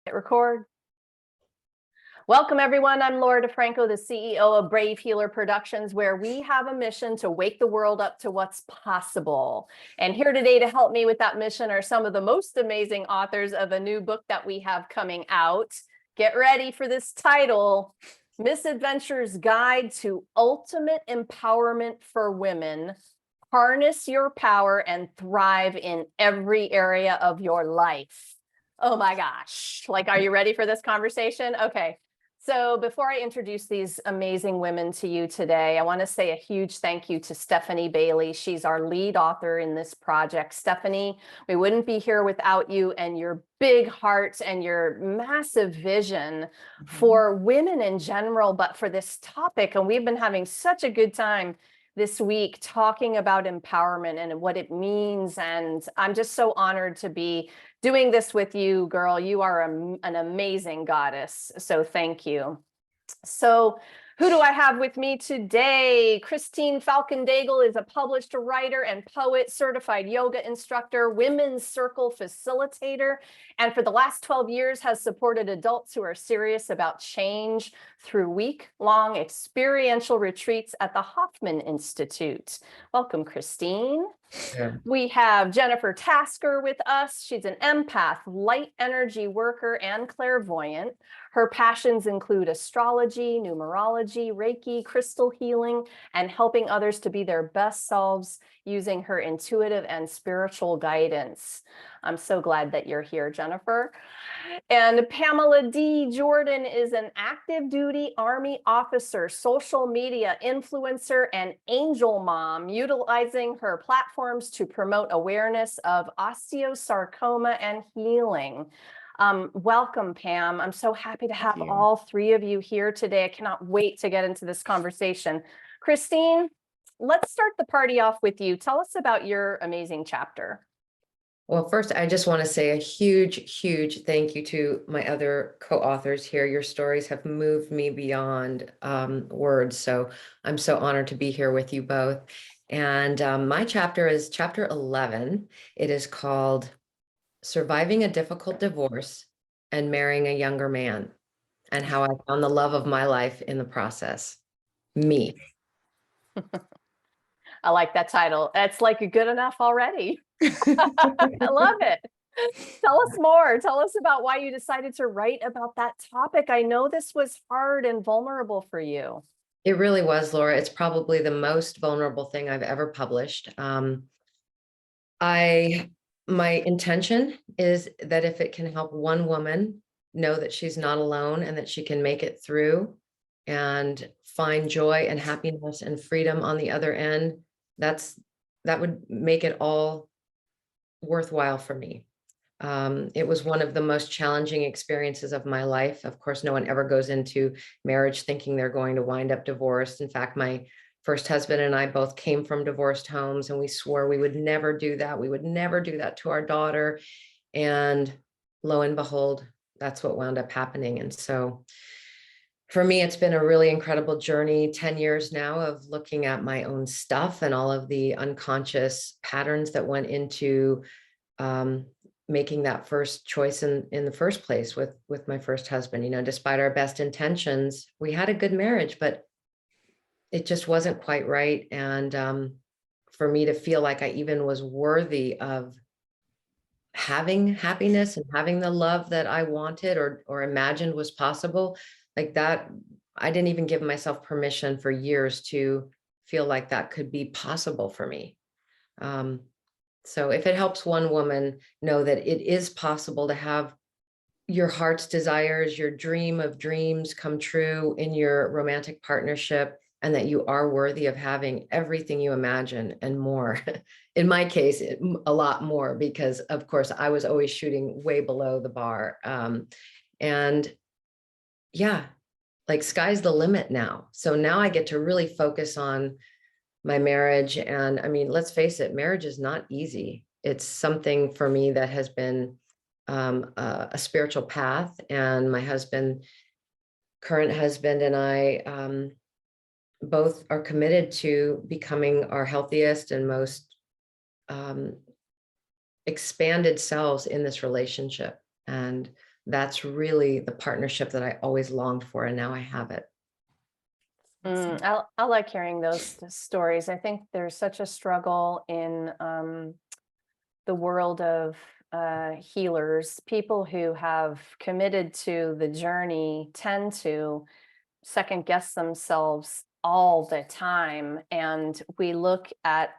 Hit record. Welcome, everyone. I'm Laura DeFranco, the CEO of Brave Healer Productions, where we have a mission to wake the world up to what's possible. And here today to help me with that mission are some of the most amazing authors of a new book that we have coming out. Get ready for this title, Misadventure's Guide to Ultimate Empowerment for Women. Harness your power and thrive in every area of your life. Oh my gosh. Like, are you ready for this conversation? Okay. So before I introduce these amazing women to you today, I want to say a huge thank you to Stephanie Bailey. She's our lead author in this project. Stephanie, we wouldn't be here without you and your big heart and your massive vision for women in general, but for this topic. And we've been having such a good time this week talking about empowerment and what it means. And I'm just so honored to be doing this with you, girl. You are an amazing goddess. So thank you. So who do I have with me today? Christine Falcon-Daigle is a published writer and poet, certified yoga instructor, women's circle facilitator, and for the last 12 years has supported adults who are serious about change through week-long experiential retreats at the Hoffman Institute. Welcome, Christine. Yeah. We have Jennifer Tasker with us. She's an empath, light energy worker, and clairvoyant. Her passions include astrology, numerology, Reiki, crystal healing, and helping others to be their best selves using her intuitive and spiritual guidance. I'm so glad that you're here, Jennifer. And Pamela D. Jordan is an active duty Army officer, social media influencer, and angel mom, utilizing her platforms to promote awareness of osteosarcoma and healing. Welcome, Pam. I'm so happy to have all three of you here today. I cannot wait to get into this conversation. Christine, let's start the party off with you. Tell us about your amazing chapter. Well, first, I just want to say a huge, huge thank you to my other co-authors here. Your stories have moved me beyond words. So I'm so honored to be here with you both. And my chapter is chapter 11. It is called Surviving a Difficult Divorce and Marrying a Younger Man, and How I Found the Love of My Life in the Process. Me. I like that title. It's like good enough already. I love it. Tell us more. Tell us about why you decided to write about that topic. I know this was hard and vulnerable for you. It really was, Laura. It's probably the most vulnerable thing I've ever published. My intention is that if it can help one woman know that she's not alone and that she can make it through and find joy and happiness and freedom on the other end, that would make it all worthwhile for me. It was one of the most challenging experiences of my life. Of course, no one ever goes into marriage thinking they're going to wind up divorced. In fact, my first husband and I both came from divorced homes, and we swore we would never do that. We would never do that to our daughter. And lo and behold, that's what wound up happening. And so for me, it's been a really incredible journey, 10 years now of looking at my own stuff and all of the unconscious patterns that went into making that first choice in the first place with my first husband. You know, despite our best intentions, we had a good marriage, but it just wasn't quite right. And for me to feel like I even was worthy of having happiness and having the love that I wanted or imagined was possible, like that, I didn't even give myself permission for years to feel like that could be possible for me. So if it helps one woman know that it is possible to have your heart's desires, your dream of dreams come true in your romantic partnership, and that you are worthy of having everything you imagine and more. In my case, a lot more, because of course I was always shooting way below the bar. And yeah, like sky's the limit now. So now I get to really focus on my marriage. And I mean, let's face it, marriage is not easy. It's something for me that has been a spiritual path. And my current husband and I both are committed to becoming our healthiest and most expanded selves in this relationship. And that's really the partnership that I always longed for, and now I have it. I like hearing those stories. I think there's such a struggle in the world of healers. People who have committed to the journey tend to second guess themselves all the time. And we look at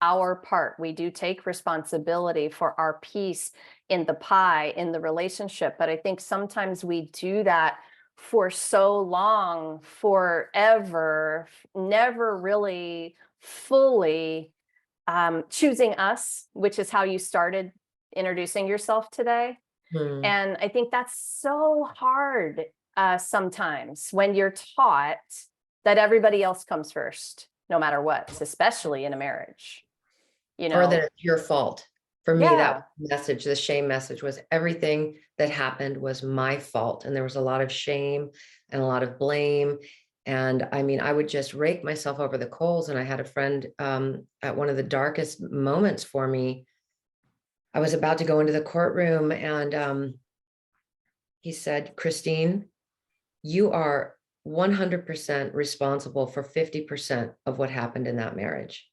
our part. We do take responsibility for our piece in the pie, in the relationship. But I think sometimes we do that for so long, forever, never really fully choosing us, which is how you started introducing yourself today. Hmm. And I think that's so hard sometimes when you're taught that everybody else comes first, no matter what, especially in a marriage. Or that it's your fault. For me, that Yeah. message, the shame message, was everything that happened was my fault. And there was a lot of shame and a lot of blame. And I mean, I would just rake myself over the coals. And I had a friend at one of the darkest moments for me. I was about to go into the courtroom, and he said, Christine, you are 100% responsible for 50% of what happened in that marriage.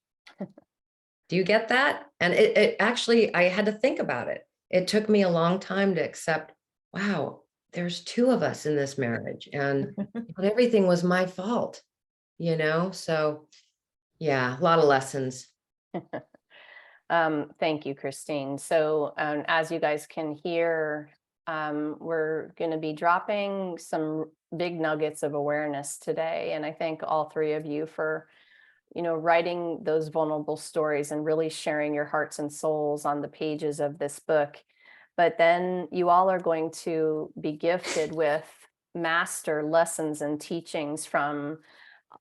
Do you get that? And it actually, I had to think about it. It took me a long time to accept, wow, there's two of us in this marriage, and everything was my fault, So yeah, a lot of lessons. Thank you, Christine. So as you guys can hear, we're going to be dropping some big nuggets of awareness today. And I thank all three of you for writing those vulnerable stories and really sharing your hearts and souls on the pages of this book. But then you all are going to be gifted with master lessons and teachings from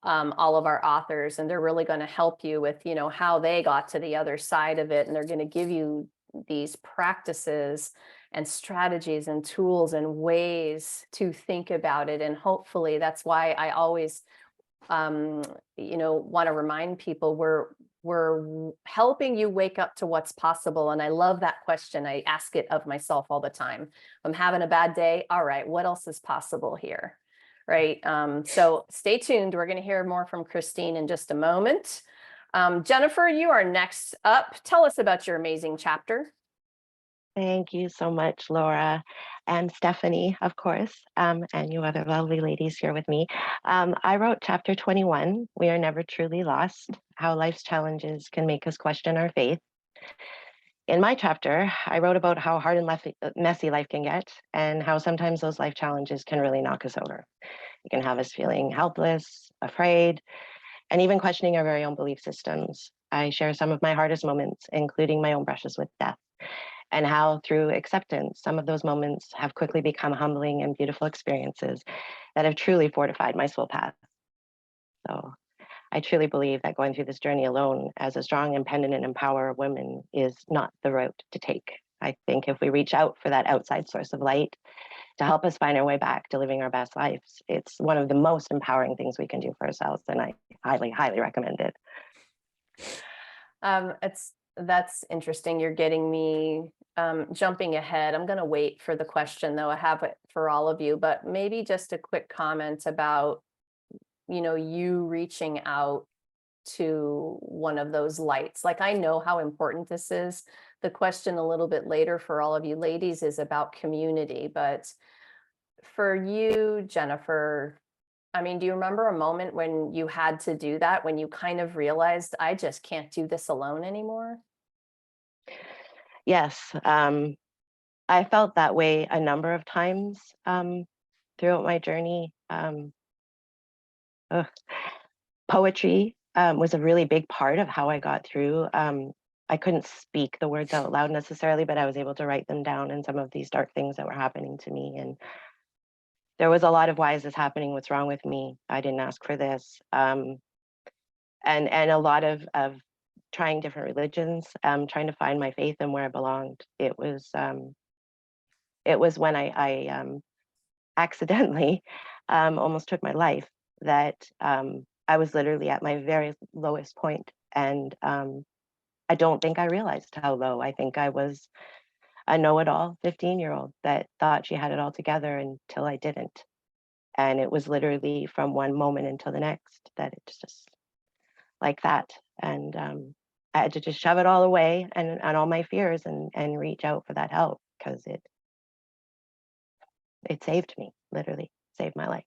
all of our authors, and they're really going to help you with, how they got to the other side of it. And they're going to give you these practices and strategies and tools and ways to think about it. And hopefully that's why I always want to remind people we're helping you wake up to what's possible. And I love that question. I ask it of myself all the time. I'm having a bad day. All right, what else is possible here? Right. So stay tuned. We're going to hear more from Christine in just a moment. Jennifer, you are next up. Tell us about your amazing chapter. Thank you so much, Laura and Stephanie, of course, and you other lovely ladies here with me. I wrote chapter 21, We Are Never Truly Lost, How Life's Challenges Can Make Us Question Our Faith. In my chapter, I wrote about how hard and messy life can get and how sometimes those life challenges can really knock us over. It can have us feeling helpless, afraid, and even questioning our very own belief systems. I share some of my hardest moments, including my own brushes with death, and how through acceptance, some of those moments have quickly become humbling and beautiful experiences that have truly fortified my soul path. So I truly believe that going through this journey alone as a strong, independent, and empowered woman is not the route to take. I think if we reach out for that outside source of light to help us find our way back to living our best lives, it's one of the most empowering things we can do for ourselves. And I highly, highly recommend it. That's interesting. You're getting me jumping ahead. I'm going to wait for the question, though. I have it for all of you, but maybe just a quick comment about, you reaching out to one of those lights. Like, I know how important this is. The question a little bit later for all of you ladies is about community, but for you, Jennifer, I mean, do you remember a moment when you had to do that, when you kind of realized, I just can't do this alone anymore? Yes, I felt that way a number of times throughout my journey. Poetry was a really big part of how I got through. I couldn't speak the words out loud necessarily, but I was able to write them down in some of these dark things that were happening to me. And there was a lot of, why is this happening? What's wrong with me? I didn't ask for this. And a lot of trying different religions, trying to find my faith and where I belonged. It was when I accidentally almost took my life that I was literally at my very lowest point. And I don't think I realized how low. I think I was a know-it-all 15-year-old that thought she had it all together until I didn't. And it was literally from one moment until the next that it's just like that. And I had to just shove it all away and all my fears and reach out for that help, because it saved me, literally saved my life.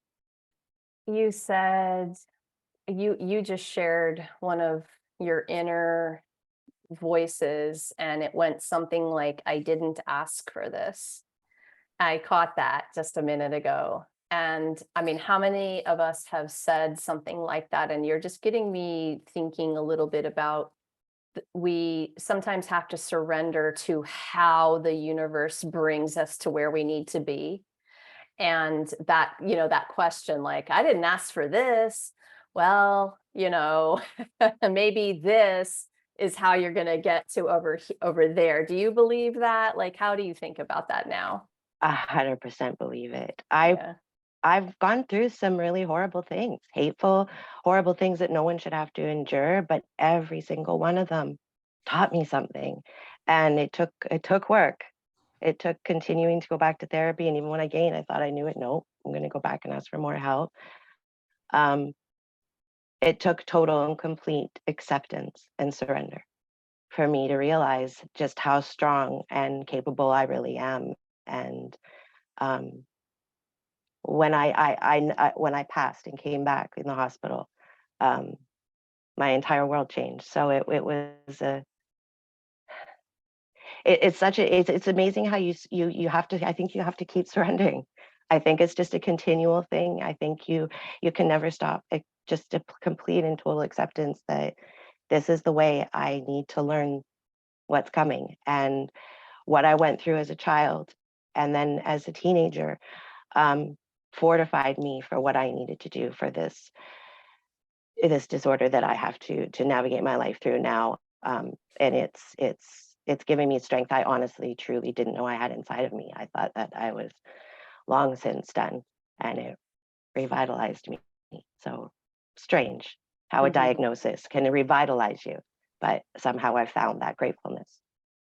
You said you just shared one of your inner voices, and it went something like, I didn't ask for this. I caught that just a minute ago. And I mean, how many of us have said something like that? And you're just getting me thinking a little bit about we sometimes have to surrender to how the universe brings us to where we need to be. And that, that question, like, I didn't ask for this. Well, maybe this is how you're going to get to over there. Do you believe that? Like, how do you think about that now? 100% believe it. Yeah. I've gone through some really horrible things, hateful, horrible things that no one should have to endure, but every single one of them taught me something. And it took work. It took continuing to go back to therapy. And even when I gained, I thought I knew it. No, I'm going to go back and ask for more help. It took total and complete acceptance and surrender for me to realize just how strong and capable I really am. And when I passed and came back in the hospital, my entire world changed. So it was it's amazing how you have to, I think you have to keep surrendering. I think it's just a continual thing. I think you can never stop. Just a complete and total acceptance that this is the way I need to learn what's coming. And what I went through as a child and then as a teenager fortified me for what I needed to do for this disorder that I have to navigate my life through now. And it's giving me strength I honestly, truly didn't know I had inside of me. I thought that I was long since done, and it revitalized me. So strange how a diagnosis can revitalize you, but somehow I found that gratefulness.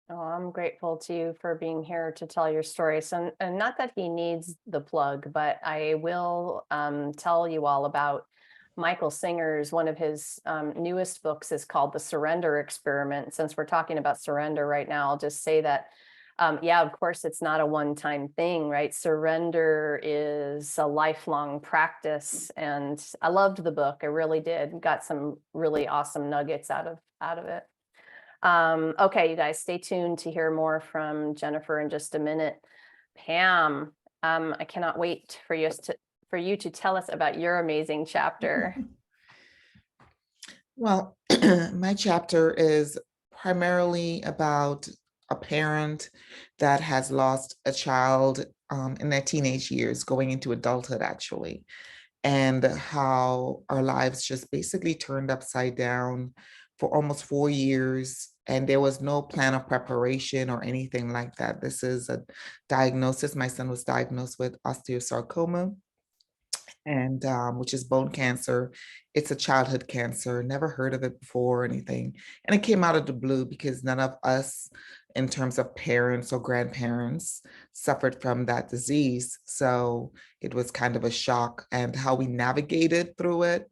Oh, I'm grateful to you for being here to tell your story. So, and not that he needs the plug, but I will tell you all about Michael Singer's, one of his newest books is called The Surrender Experiment. Since we're talking about surrender right now, I'll just say that, yeah, of course, it's not a one-time thing, right? Surrender is a lifelong practice. And I loved the book. I really did. Got some really awesome nuggets out of it. Okay, you guys, stay tuned to hear more from Jennifer in just a minute. Pam, I cannot wait for you to tell us about your amazing chapter. Well, my chapter is primarily about a parent that has lost a child in their teenage years, going into adulthood, actually, and how our lives just basically turned upside down for almost 4 years. And there was no plan of preparation or anything like that. This is a diagnosis. My son was diagnosed with osteosarcoma, and which is bone cancer. It's a childhood cancer, never heard of it before or anything. And it came out of the blue because none of us, in terms of parents or grandparents, suffered from that disease. So it was kind of a shock, and how we navigated through it.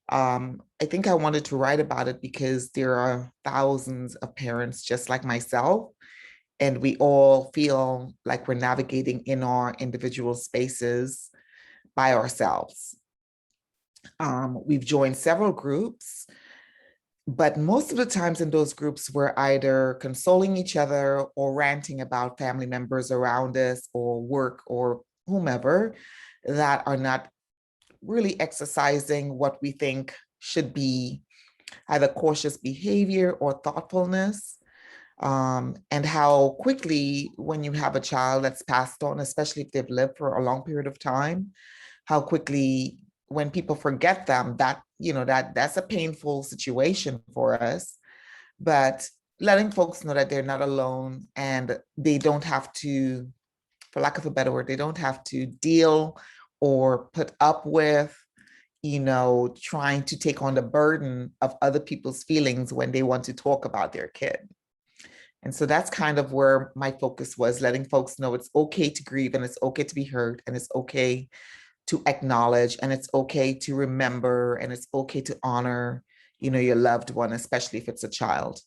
I think I wanted to write about it because there are thousands of parents just like myself, and we all feel like we're navigating in our individual spaces by ourselves. We've joined several groups, but most of the times in those groups, we're either consoling each other or ranting about family members around us or work or whomever that are not really exercising what we think should be either cautious behavior or thoughtfulness. And how quickly, when you have a child that's passed on, especially if they've lived for a long period of time, how quickly when people forget them, that's a painful situation for us. But letting folks know that they're not alone, and they don't have to, for lack of a better word, they don't have to deal or put up with trying to take on the burden of other people's feelings when they want to talk about their kid. And so that's kind of where my focus was, letting folks know it's okay to grieve and it's okay to be hurt and it's okay to acknowledge and it's okay to remember and it's okay to honor, your loved one, especially if it's a child.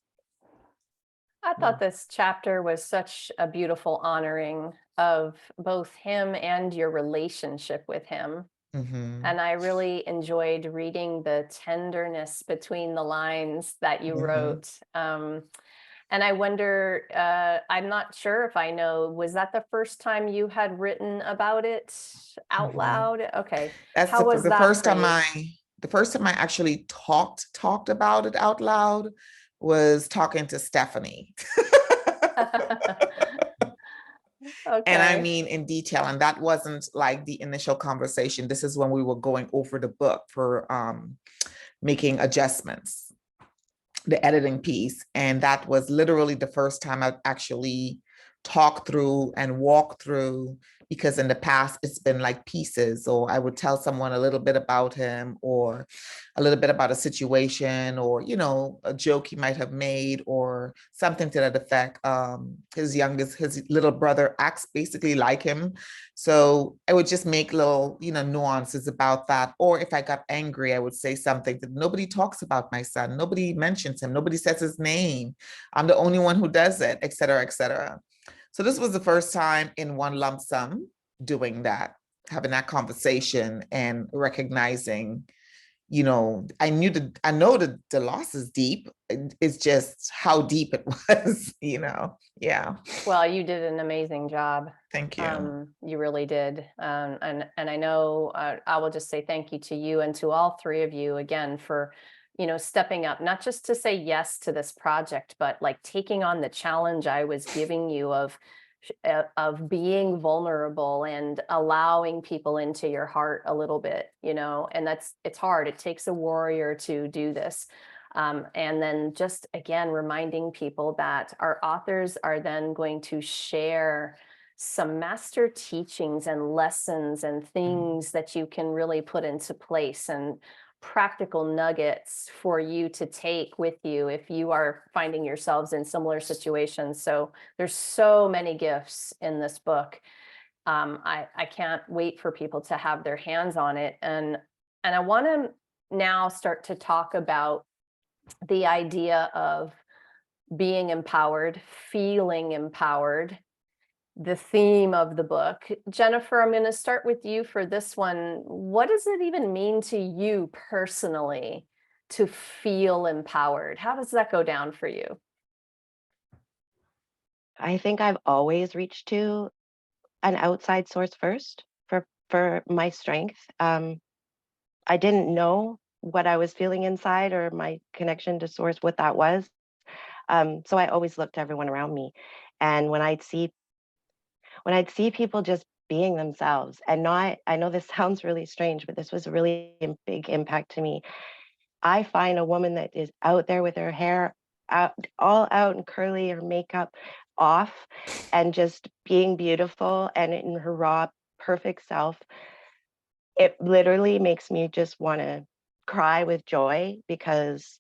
I thought this chapter was such a beautiful honoring of both him and your relationship with him. Mhm. And I really enjoyed reading the tenderness between the lines that you wrote. And I wonder, I'm not sure if I know, was that the first time you had written about it out loud? Okay. That's How was the that first for time you? the first time I actually talked about it out loud was talking to Stephanie. And I Okay. mean in detail, and that wasn't like the initial conversation. This is when we were going over the book for making adjustments, the editing piece. And that was literally the first time I've actually talked through and walked through, because in the past it's been like pieces, or I would tell someone a little bit about him or a little bit about a situation, or a joke he might have made or something to that effect. His little brother acts basically like him, so I would just make little nuances about that. Or if I got angry, I would say something that nobody talks about my son, nobody mentions him, nobody says his name, I'm the only one who does it, et cetera, et cetera. So this was the first time in one lump sum doing that, having that conversation and recognizing, I know that the loss is deep. It's just how deep it was, Yeah. Well, you did an amazing job. Thank you. You really did. And I know I will just say thank you to you and to all three of you again for, stepping up, not just to say yes to this project, but like taking on the challenge I was giving you of being vulnerable and allowing people into your heart a little bit, and it's hard. It takes a warrior to do this. And then just again, reminding people that our authors are then going to share some master teachings and lessons and things that you can really put into place, and practical nuggets for you to take with you if you are finding yourselves in similar situations. So there's so many gifts in this book. I can't wait for people to have their hands on it. And I want to now start to talk about the idea of being empowered, feeling empowered, the theme of the book. Jennifer, I'm going to start with you for this one. What does it even mean to you personally to feel empowered? How does that go down for you? I think I've always reached to an outside source first for my strength. I didn't know what I was feeling inside or my connection to source, what that was. So I always looked to everyone around me. And when I'd see people just being themselves and not, I know this sounds really strange, but this was a really big impact to me. I find a woman that is out there with her hair out, all out and curly, her makeup off, and just being beautiful and in her raw, perfect self. It literally makes me just want to cry with joy, because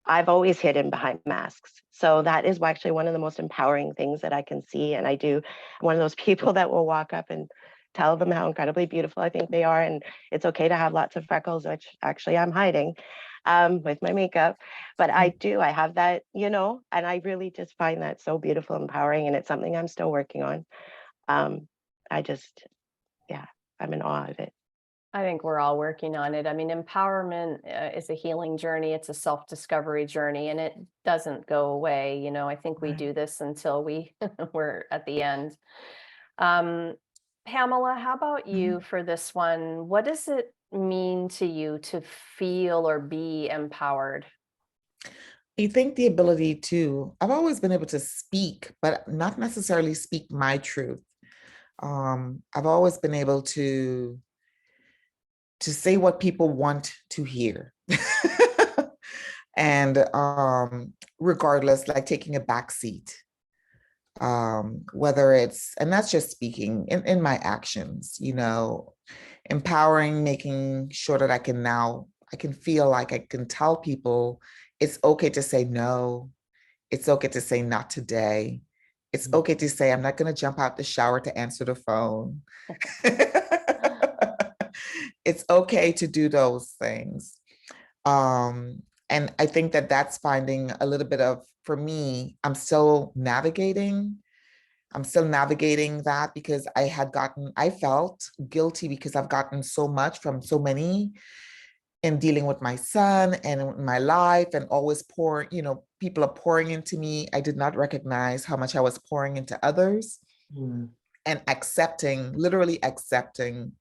I've always hidden behind masks. So that is actually one of the most empowering things that I can see. And I do, I'm one of those people that will walk up and tell them how incredibly beautiful I think they are. And it's okay to have lots of freckles, which actually I'm hiding with my makeup. But I have that, and I really just find that so beautiful, empowering. And it's something I'm still working on. I just, yeah, I'm in awe of it. I think we're all working on it. I mean, empowerment is a healing journey. It's a self-discovery journey, and it doesn't go away. I think we do this until we're at the end. Pamela, how about you for this one? What does it mean to you to feel or be empowered? I think the ability I've always been able to speak, but not necessarily speak my truth. I've always been able to say what people want to hear. And regardless, like taking a back seat, whether it's, and that's just speaking in my actions, empowering, making sure that I can feel like I can tell people it's okay to say no. It's okay to say not today. It's okay to say, I'm not going to jump out the shower to answer the phone. It's okay to do those things. And I think that that's finding a little bit of, for me, I'm still navigating that because I felt guilty because I've gotten so much from so many in dealing with my son and in my life and always people are pouring into me. I did not recognize how much I was pouring into others and literally accepting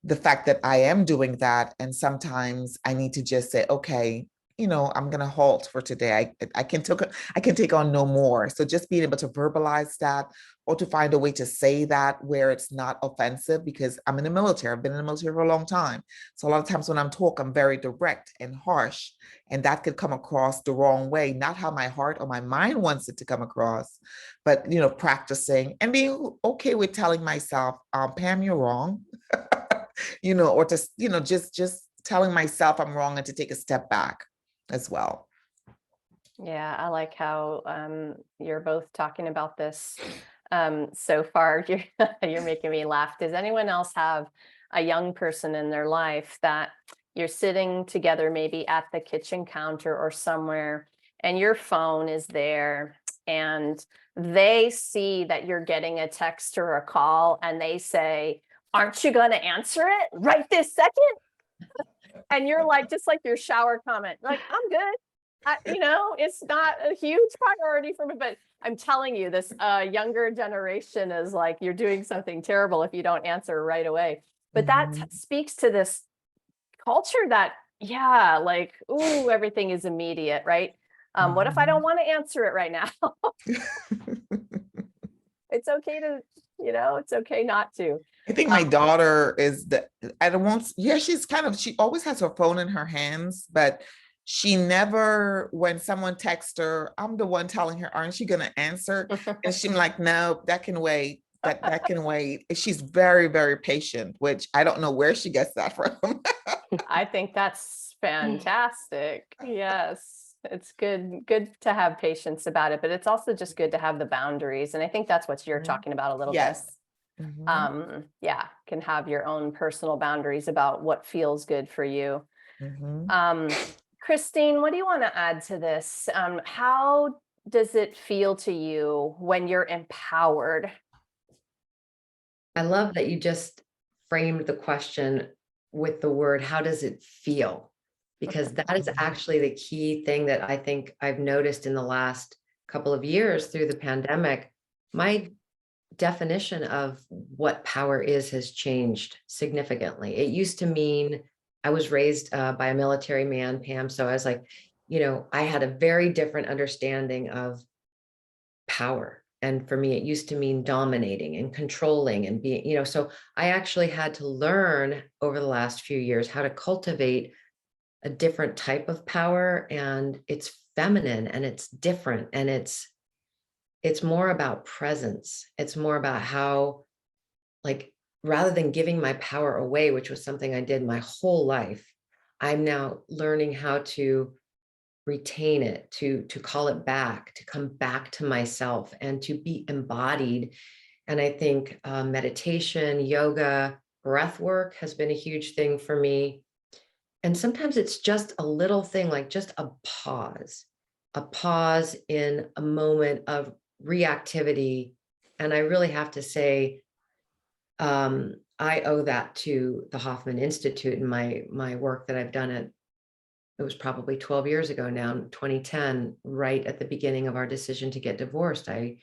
the fact that I am doing that. And sometimes I need to just say, okay, I'm going to halt for today. I can take on no more. So just being able to verbalize that or to find a way to say that where it's not offensive, because I'm in the military. I've been in the military for a long time. So a lot of times when I'm talking, I'm very direct and harsh, and that could come across the wrong way, not how my heart or my mind wants it to come across, but, practicing and being okay with telling myself, Pam, you're wrong. Or just telling myself I'm wrong and to take a step back as well. Yeah, I like how you're both talking about this so far. You're making me laugh. Does anyone else have a young person in their life that you're sitting together, maybe at the kitchen counter or somewhere, and your phone is there, and they see that you're getting a text or a call, and they say, "Aren't you going to answer it right this second?" And you're like, just like your shower comment, like, "I'm good. It's not a huge priority for me," but I'm telling you, this younger generation is like, you're doing something terrible if you don't answer right away. But that speaks to this culture that, yeah, like, ooh, everything is immediate, right? What if I don't want to answer it right now? It's okay to, it's okay not to. I think my daughter is she always has her phone in her hands, but she never, when someone texts her, I'm the one telling her, aren't you going to answer? And she's like, no, that can wait. That can wait. She's very, very patient, which I don't know where she gets that from. I think that's fantastic. Yes, it's good to have patience about it, but it's also just good to have the boundaries. And I think that's what you're talking about a little bit. Yes. Yeah, can have your own personal boundaries about what feels good for you. Christine, what do you want to add to this? How does it feel to you when you're empowered? I love that you just framed the question with the word, how does it feel? Because that is actually the key thing that I think I've noticed in the last couple of years through the pandemic. My definition of what power is has changed significantly. It used to mean, I was raised by a military man, Pam. So I was like, I had a very different understanding of power. And for me, it used to mean dominating and controlling and being, so I actually had to learn over the last few years how to cultivate a different type of power. And it's feminine and it's different. And it's more about presence. It's more about how, like, rather than giving my power away, which was something I did my whole life, I'm now learning how to retain it, to call it back, to come back to myself and to be embodied. And I think meditation, yoga, breath work has been a huge thing for me. And sometimes it's just a little thing, like just a pause in a moment of reactivity. And I really have to say, I owe that to the Hoffman Institute and my work that I've done it was probably 12 years ago now, 2010, right at the beginning of our decision to get divorced. I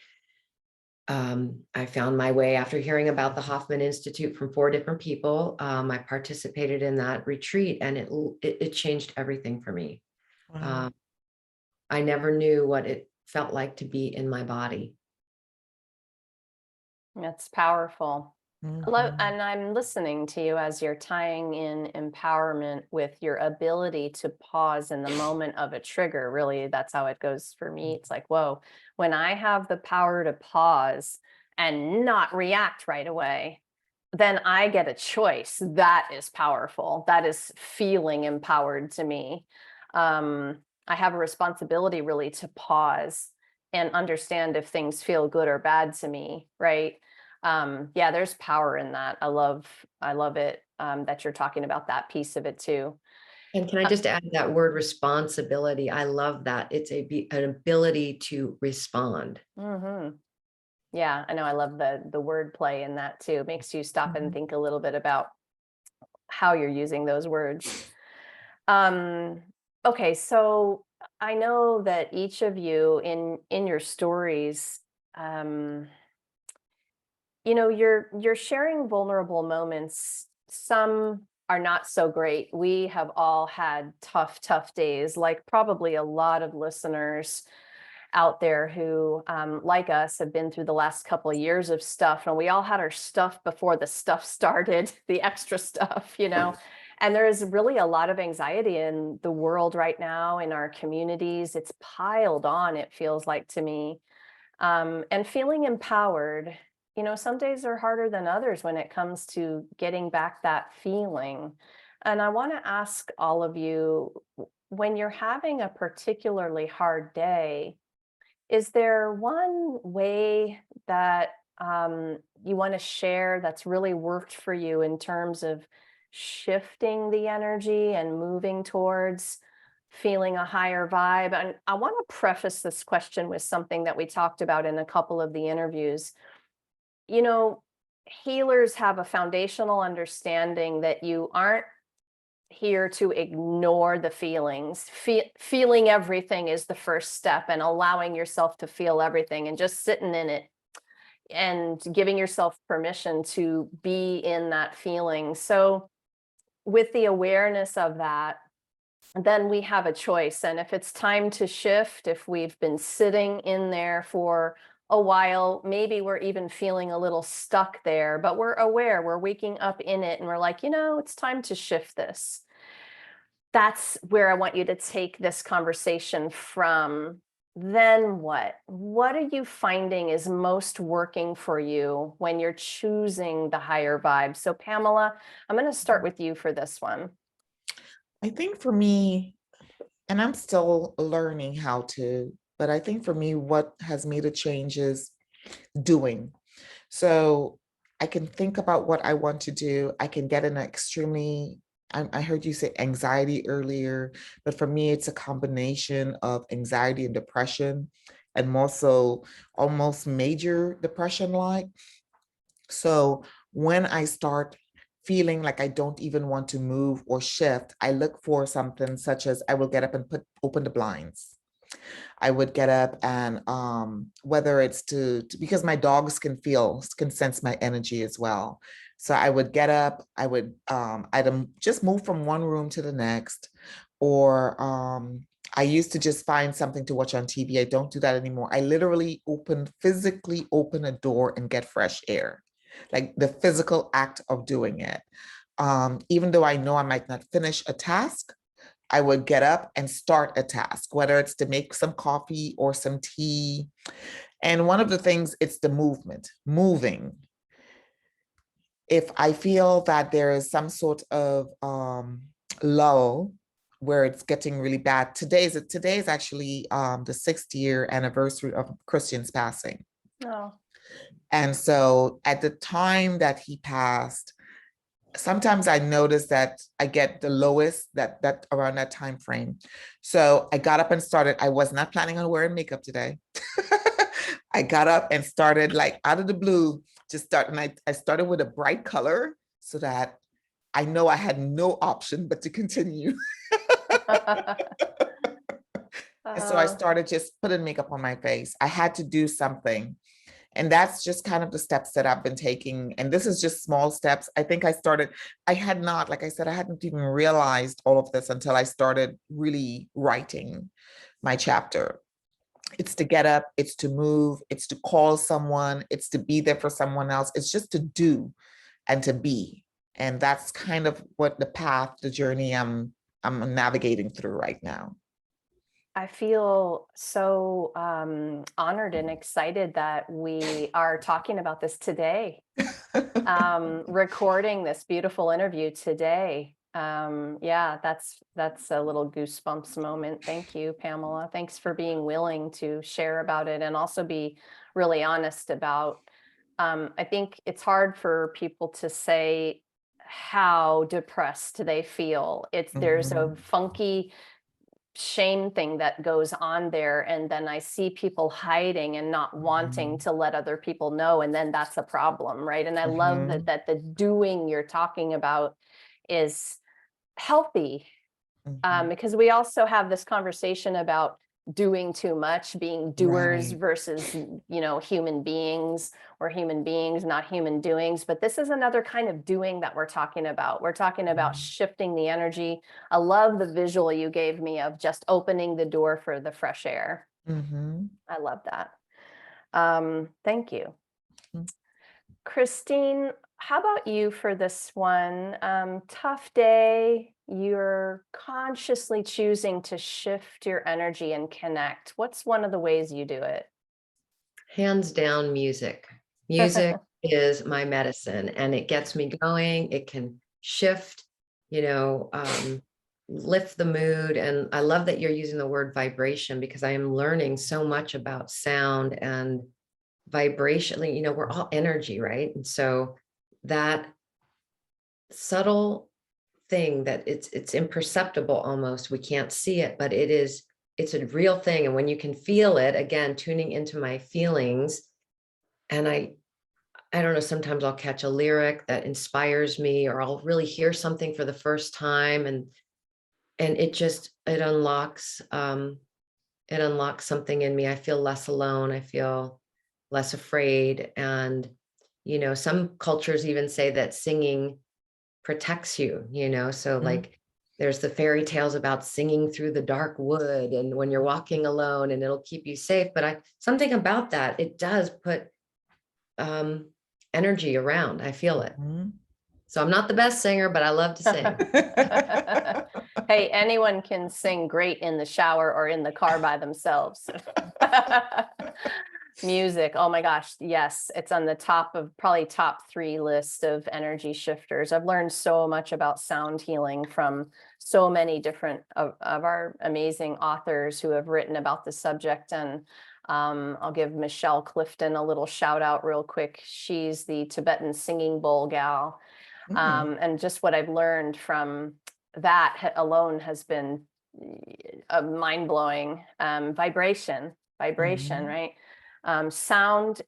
found my way after hearing about the Hoffman Institute from 4 different people. I participated in that retreat, and it changed everything for me. Wow. I never knew what it felt like to be in my body. That's powerful. And I'm listening to you as you're tying in empowerment with your ability to pause in the moment of a trigger. Really, that's how it goes for me. It's like, whoa, when I have the power to pause and not react right away, then I get a choice. That is powerful. That is feeling empowered to me. I have a responsibility really to pause and understand if things feel good or bad to me, right? Yeah, there's power in that. I love it that you're talking about that piece of it too. And can I just add that word responsibility? I love that. It's an ability to respond. Mm-hmm. Yeah, I know. I love the word play in that too. It makes you stop and think a little bit about how you're using those words. Okay, so I know that each of you in your stories, um, you're sharing vulnerable moments. Some are not so great. We have all had tough days, like probably a lot of listeners out there who, like us, have been through the last couple of years of stuff. And we all had our stuff before the stuff started, the extra stuff, And there is really a lot of anxiety in the world right now, in our communities. It's piled on, it feels like to me. And feeling empowered, some days are harder than others when it comes to getting back that feeling. And I want to ask all of you, when you're having a particularly hard day, is there one way that you want to share that's really worked for you in terms of shifting the energy and moving towards feeling a higher vibe? And I want to preface this question with something that we talked about in a couple of the interviews. You know, Healers have a foundational understanding that you aren't here to ignore the feelings. Feeling everything is the first step, and allowing yourself to feel everything and just sitting in it and giving yourself permission to be in that feeling. So with the awareness of that, then we have a choice. And if it's time to shift, if we've been sitting in there for a while, maybe we're even feeling a little stuck there, but we're aware, we're waking up in it, and we're like, it's time to shift this. That's where I want you to take this conversation from. Then what? What are you finding is most working for you when you're choosing the higher vibe? So Pamela, I'm going to start with you for this one. I think for me, and I'm still learning how to, but I think for me, what has made a change is doing. So I can think about what I want to do. I can get in an extremely, I heard you say anxiety earlier, but for me, it's a combination of anxiety and depression, and more so almost major depression like. So when I start feeling like I don't even want to move or shift, I look for something such as I will get up and open the blinds. I would get up and whether it's because my dogs can sense my energy as well. So I would get up, I'd just move from one room to the next, or I used to just find something to watch on TV. I don't do that anymore. I literally physically open a door and get fresh air, like the physical act of doing it. Even though I know I might not finish a task, I would get up and start a task, whether it's to make some coffee or some tea. And one of the things, it's the moving. If I feel that there is some sort of lull where it's getting really bad, today is actually the 6th year anniversary of Christian's passing. Oh. And so at the time that he passed, sometimes I notice that I get the lowest that around that time frame. So I got up and started. I was not planning on wearing makeup today. I got up and started, like out of the blue, and I started with a bright color so that I know I had no option but to continue. And so I started just putting makeup on my face. I had to do something. And that's just kind of the steps that I've been taking. And this is just small steps. I think I had not, like I said, I hadn't even realized all of this until I started really writing my chapter. It's to get up, it's to move, it's to call someone, it's to be there for someone else. It's just to do and to be. And that's kind of what the journey I'm navigating through right now. I feel so honored and excited that we are talking about this today, recording this beautiful interview today. Yeah, that's a little goosebumps moment. Thank you, Pamela. Thanks for being willing to share about it and also be really honest about, I think it's hard for people to say how depressed they feel. There's a Mhm. funky shame thing that goes on there, and then I see people hiding and not wanting to let other people know, and then that's a problem, right? And I love Mhm. that the doing you're talking about is healthy, Mhm. because we also have this conversation about doing too much, being doers Right. versus, human beings, or human beings, not human doings. But this is another kind of doing that we're talking about. We're talking about Mhm. shifting the energy. I love the visual you gave me of just opening the door for the fresh air. Mhm. I love that. Thank you. Mhm. Christine, how about you for this one? Tough day, you're consciously choosing to shift your energy and connect. What's one of the ways you do it? Hands down, music. Music is my medicine, and it gets me going. It can shift, you know, lift the mood. And I love that you're using the word vibration, because I am learning so much about sound and vibration. You know, we're all energy, right? And so that subtle thing that it's imperceptible, almost we can't see it, but it's a real thing. And when you can feel it, again, tuning into my feelings, and I don't know, sometimes I'll catch a lyric that inspires me, or I'll really hear something for the first time, and it unlocks something in me. I feel less alone. I feel less afraid. And some cultures even say that singing protects you, so Mhm. like there's the fairy tales about singing through the dark wood and when you're walking alone, and it'll keep you safe. But something about that, it does put um energy around. I feel it. Mhm. So I'm not the best singer, but I love to sing. Hey, anyone can sing great in the shower or in the car by themselves. Music, oh my gosh, yes, it's on the top of probably top 3 list of energy shifters. I've learned so much about sound healing from so many different of our amazing authors who have written about the subject. And I'll give Michelle Clifton a little shout out real quick. She's the Tibetan singing bowl gal. Mm. And just what I've learned from that alone has been a mind-blowing. Vibration, Mhm. right? Sound,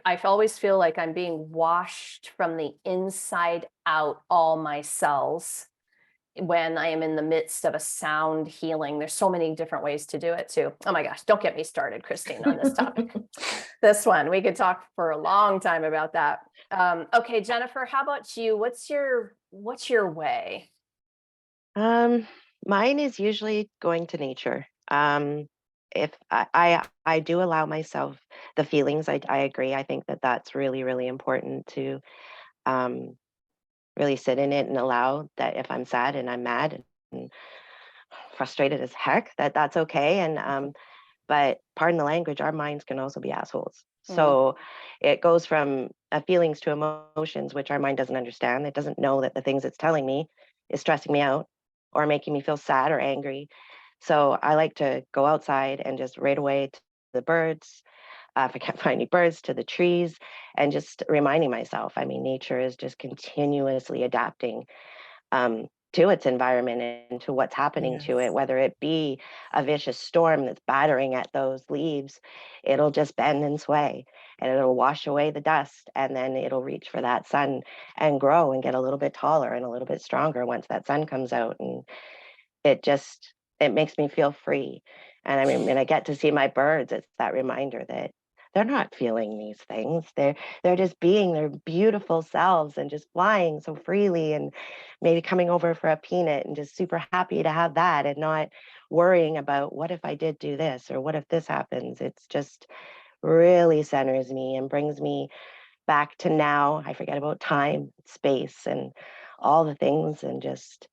I always feel like I'm being washed from the inside out, all my cells, when I am in the midst of a sound healing. There's so many different ways to do it too. Oh my gosh, don't get me started, Christine, on this topic. This one, we could talk for a long time about that. Okay, Jennifer, how about you? What's your way? Um, Mine is usually going to nature. If I do allow myself the feelings, I agree. I think that that's really, really important to um, really sit in it and allow that if I'm sad and I'm mad and frustrated as heck, that's okay. And but pardon the language, our minds can also be assholes. Mm, So it goes from feelings to emotions, which our mind doesn't understand. It doesn't know that the things it's telling me is stressing me out or making me feel sad or angry. So I like to go outside and just right away to the birds. If I can't find any birds, to the trees, and just reminding myself. I mean, nature is just continuously adapting to its environment and to what's happening to it, Yes. whether it be a vicious storm that's battering at those leaves, it'll just bend and sway and it'll wash away the dust, and then it'll reach for that sun and grow and get a little bit taller and a little bit stronger once that sun comes out. And it makes me feel free. And I mean, when I get to see my birds, it's that reminder that they're not feeling these things. They're just being their beautiful selves and just flying so freely, and maybe coming over for a peanut and just super happy to have that and not worrying about what if I did do this or what if this happens. It's just really centers me and brings me back to now. I forget about time, space, and all the things, and just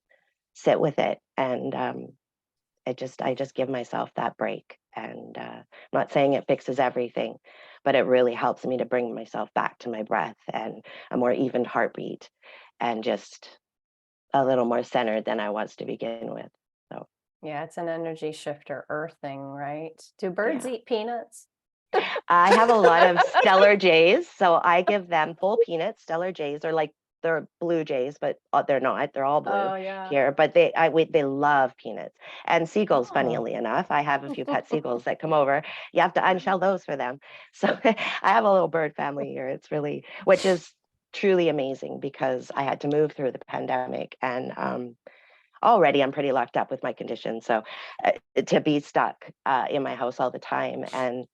sit with it. And I just give myself that break. And I'm not saying it fixes everything, but it really helps me to bring myself back to my breath and a more even heartbeat, and just a little more centered than I was to begin with. So Yeah, it's an energy shifter, earthing, right? Do birds yeah. eat peanuts? I have a lot of Stellar Jays, so I give them full peanuts. Stellar Jays are like they're blue jays, but they're not. They're all blue Oh, yeah. here, but they love peanuts. And seagulls, Oh. funnily enough, I have a few pet seagulls that come over. You have to unshell those for them. So I have a little bird family here. It's really, which is truly amazing because I had to move through the pandemic and already I'm pretty locked up with my condition. So to be stuck in my house all the time and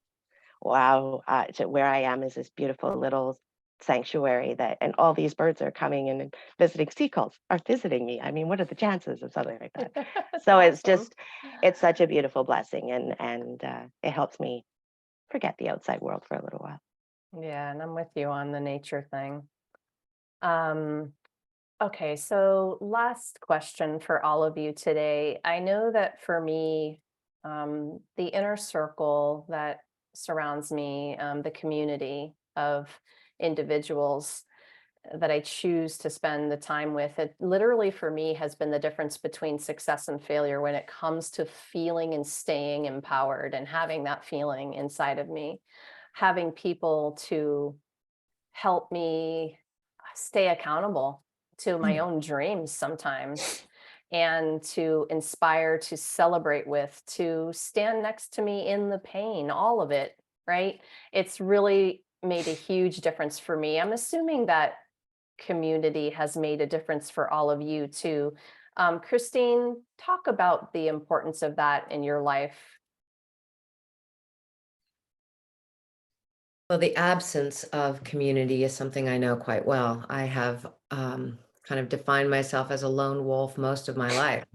wow, to where I am is this beautiful little sanctuary that, and all these birds are coming and visiting. Seagulls are visiting me. I mean, what are the chances of something like that? That's So it's awesome. just, it's such a beautiful blessing, and it helps me forget the outside world for a little while. Yeah, and I'm with you on the nature thing. Um, okay, so last question for all of you today. I know that for me, the inner circle that surrounds me, the community of individuals that I choose to spend the time with, it literally for me has been the difference between success and failure when it comes to feeling and staying empowered and having that feeling inside of me, having people to help me stay accountable to my own dreams sometimes, and to inspire, to celebrate with, to stand next to me in the pain, all of it, right? It's really made a huge difference for me. I'm assuming that community has made a difference for all of you too. Christine, talk about the importance of that in your life. Well, the absence of community is something I know quite well. I have kind of defined myself as a lone wolf most of my life.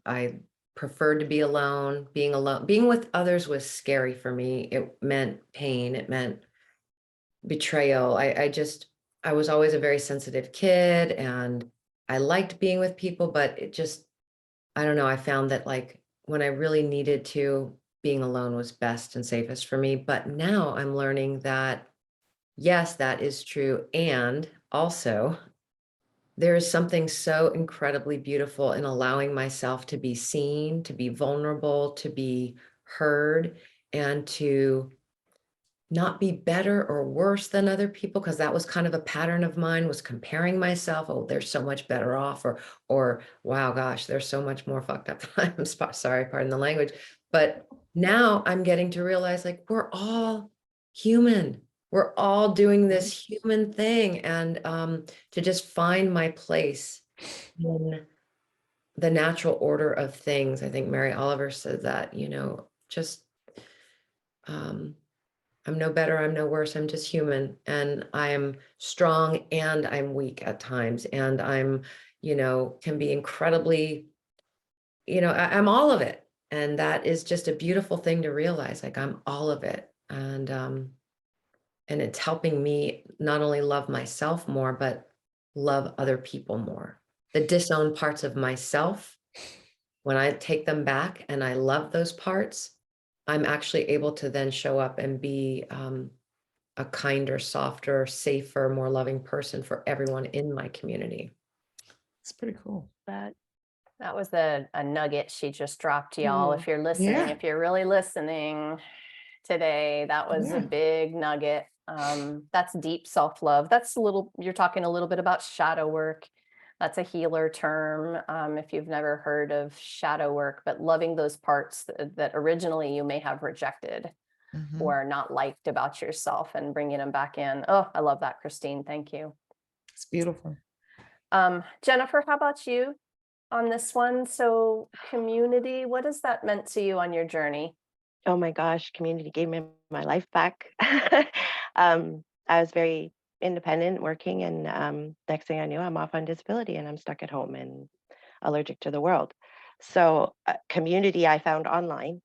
I preferred to be alone. Being alone, being with others was scary for me. It meant pain. It meant betrayal. I was always a very sensitive kid, and I liked being with people, but it just, I don't know. I found that like when I really needed to, being alone was best and safest for me. But now I'm learning that yes, that is true. And also, there is something so incredibly beautiful in allowing myself to be seen, to be vulnerable, to be heard, and to not be better or worse than other people, because that was kind of a pattern of mine, was comparing myself. Oh, they're so much better off, or wow, gosh, they're so much more fucked up. I'm sorry, pardon the language. But now I'm getting to realize like we're all human. We're all doing this human thing. And to just find my place in the natural order of things. I think Mary Oliver said that, just I'm no better, I'm no worse, I'm just human, and I am strong and I'm weak at times, and I'm, can be incredibly, I'm all of it. And that is just a beautiful thing to realize, like I'm all of it. And it's helping me not only love myself more, but love other people more. The disowned parts of myself, when I take them back and I love those parts, I'm actually able to then show up and be a kinder, softer, safer, more loving person for everyone in my community. It's pretty cool. But That was a nugget she just dropped, y'all. If you're listening, Yeah. if you're really listening today, that was a Yeah. big nugget. That's deep self-love. That's you're talking a little bit about shadow work. That's a healer term. If you've never heard of shadow work, but loving those parts that originally you may have rejected Mhm. or not liked about yourself and bringing them back in. Oh, I love that, Christine. Thank you. It's beautiful. Jennifer, how about you on this one? So community, what has that meant to you on your journey? oh my gosh, community gave me my life back. I was very independent working, and next thing I knew, I'm off on disability and I'm stuck at home and allergic to the world. So, community I found online,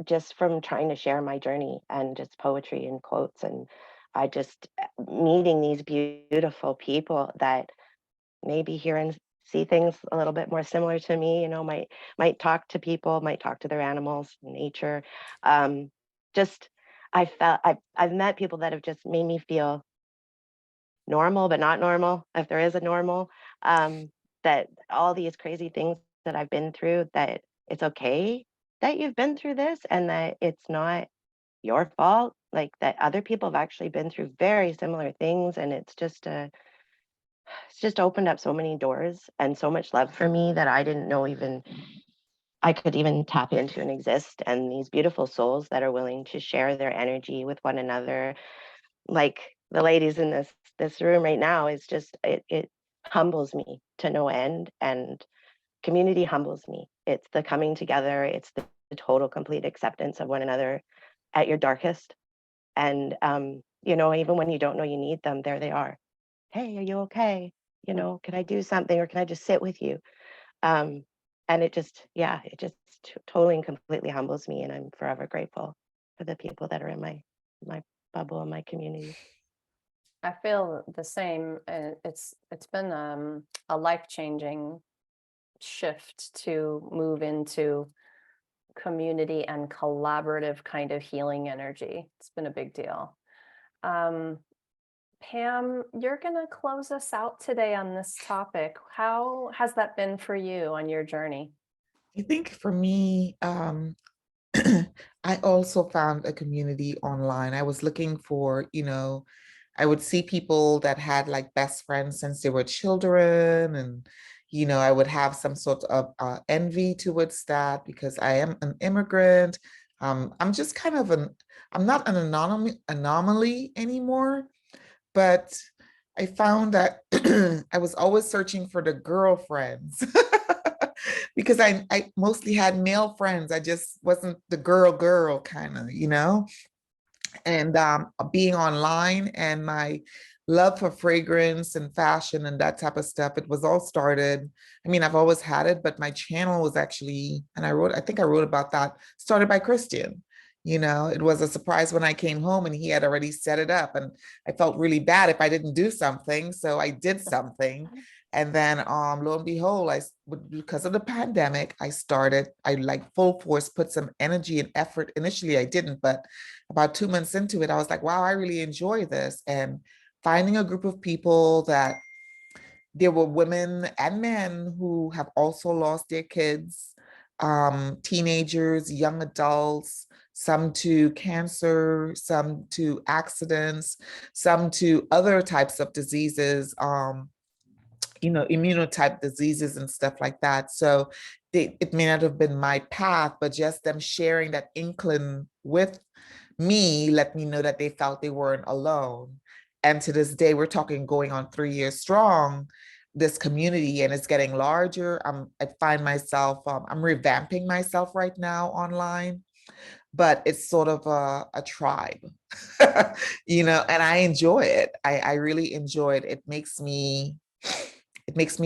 just from trying to share my journey and just poetry and quotes. And I just meeting these beautiful people that maybe hear and see things a little bit more similar to me, might talk to people, might talk to their animals, nature. Just I've met people that have just made me feel normal, but not normal, if there is a normal. that all these crazy things that I've been through, that it's okay that you've been through this and that it's not your fault, like that other people have actually been through very similar things, and it's just opened up so many doors and so much love for me that I didn't know even I could even tap into and exist. And these beautiful souls that are willing to share their energy with one another, like the ladies in this room right now, is just it humbles me to no end. And community humbles me. It's the coming together, it's the total complete acceptance of one another at your darkest. And you know, even when you don't know you need them, there they are. Hey, are you okay? You know, can I do something, or can I just sit with you? Um, and it just, yeah, it just totally and completely humbles me, and I'm forever grateful for the people that are in my bubble and my community. I feel the same. It's been a life-changing shift to move into community and collaborative kind of healing energy. It's been a big deal. Pam, you're going to close us out today on this topic. How has that been for you on your journey? I think for me, I also found a community online. I was looking for, I would see people that had like best friends since they were children. And, I would have some sort of envy towards that because I am an immigrant. I'm just kind of I'm not an anomaly anymore, but I found that I was always searching for the girlfriends because I mostly had male friends. I just wasn't the girl kind of. And being online and my love for fragrance and fashion and that type of stuff, it was all started. I mean, I've always had it, but my channel was actually, and I think I wrote about that, started by Christian. It was a surprise when I came home and he had already set it up, and I felt really bad if I didn't do something. So I did something. And then lo and behold, because of the pandemic, I like full force put some energy and effort. Initially I didn't, but about 2 months into it, I was like, wow, I really enjoy this. And finding a group of people that there were women and men who have also lost their kids, teenagers, young adults, some to cancer, some to accidents, some to other types of diseases, immunotype diseases and stuff like that. So it may not have been my path, but just them sharing that inkling with me let me know that they felt they weren't alone. And to this day, we're talking going on 3 years strong, this community, and it's getting larger. I find myself, I'm revamping myself right now online, but it's sort of a tribe, and I enjoy it. I really enjoy it. It makes me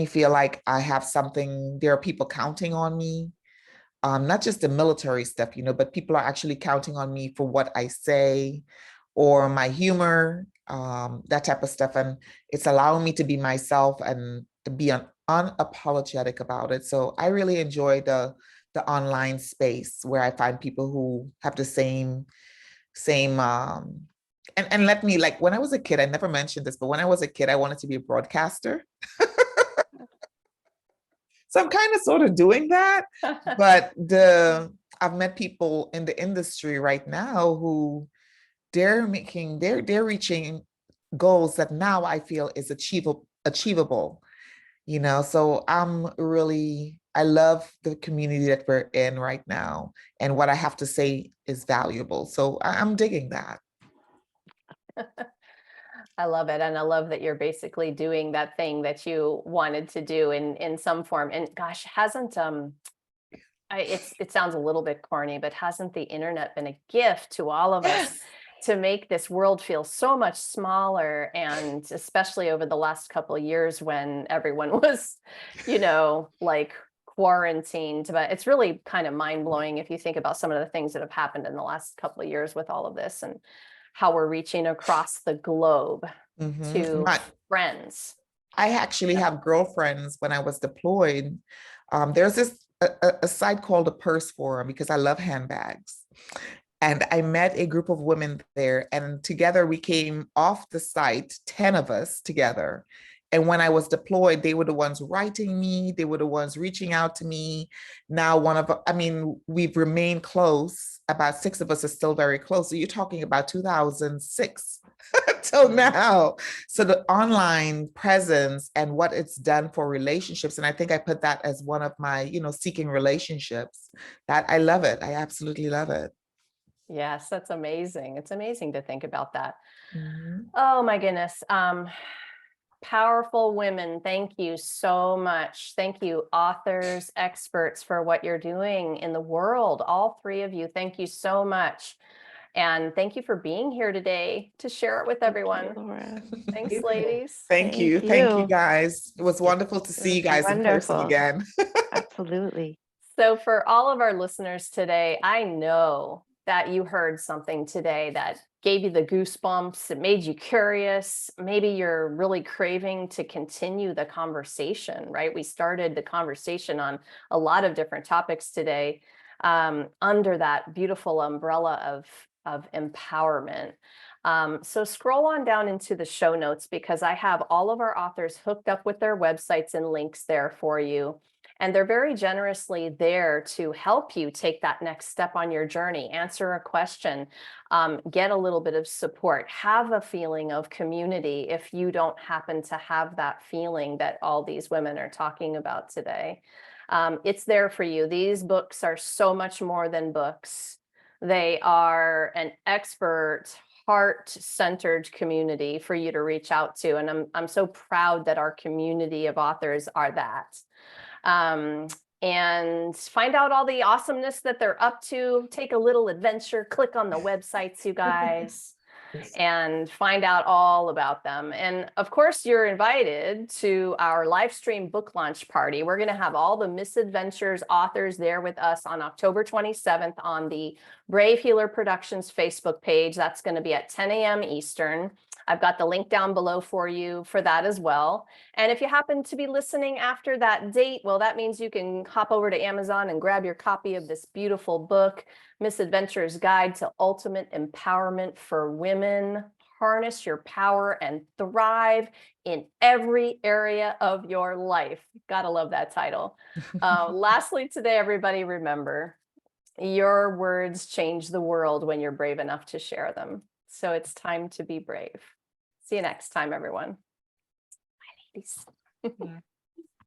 feel like I have something, there are people counting on me, not just the military stuff, but people are actually counting on me for what I say or my humor, that type of stuff. And it's allowing me to be myself and to be unapologetic about it. So I really enjoy the online space where I find people who have the same, and let me, like, when I was a kid, I never mentioned this, but when I was a kid, I wanted to be a broadcaster. So I'm kind of sort of doing that, but I've met people in the industry right now who they're reaching goals that now I feel is achievable, So I love the community that we're in right now, and what I have to say is valuable. So I'm digging that. I love it. And I love that you're basically doing that thing that you wanted to do in some form. And gosh, hasn't it sounds a little bit corny, but hasn't the internet been a gift to all of us to make this world feel so much smaller? And especially over the last couple of years when everyone was, like quarantined. But it's really kind of mind-blowing if you think about some of the things that have happened in the last couple of years with all of this and how we're reaching across the globe to friends. I actually have girlfriends when I was deployed. There's a site called the Purse Forum because I love handbags. And I met a group of women there, and together we came off the site, 10 of us together. And when I was deployed, they were the ones writing me, they were the ones reaching out to me. Now, we've remained close. About 6 of us are still very close. So you're talking about 2006 till now. So the online presence and what it's done for relationships. And I think I put that as one of my, seeking relationships, that I love it. I absolutely love it. Yes, that's amazing. It's amazing to think about that. Mhm. Oh my goodness. Powerful women, thank you so much. Thank you, authors, experts, for what you're doing in the world. All 3 of you, thank you so much. And thank you for being here today to share it with everyone. Laura. Thanks, ladies. Thank you. Thank you, guys. It was wonderful to It see you was guys in person wonderful. again. Absolutely. So for all of our listeners today, I know that you heard something today that gave you the goosebumps, it made you curious. Maybe you're really craving to continue the conversation, right? We started the conversation on a lot of different topics today, under that beautiful umbrella of empowerment. So scroll on down into the show notes, because I have all of our authors hooked up with their websites and links there for you. And they're very generously there to help you take that next step on your journey, answer a question, get a little bit of support, have a feeling of community if you don't happen to have that feeling that all these women are talking about today. It's there for you. These books are so much more than books. They are an expert, heart-centered community for you to reach out to. And I'm so proud that our community of authors are that. And find out all the awesomeness that they're up to. Take a little adventure, click on the websites, you guys, and find out all about them. And of course, you're invited to our live stream book launch party. We're going to have all the Misadventures authors there with us on October 27th on the Brave Healer Productions Facebook page. That's going to be at 10 a.m. Eastern. I've got the link down below for you for that as well. And if you happen to be listening after that date, well, that means you can hop over to Amazon and grab your copy of this beautiful book, Misadventures Guide to Ultimate Empowerment for Women. Harness your power and thrive in every area of your life. Gotta love that title. Lastly today, everybody, remember, your words change the world when you're brave enough to share them. So it's time to be brave. See you next time, everyone. Bye, ladies. Yeah.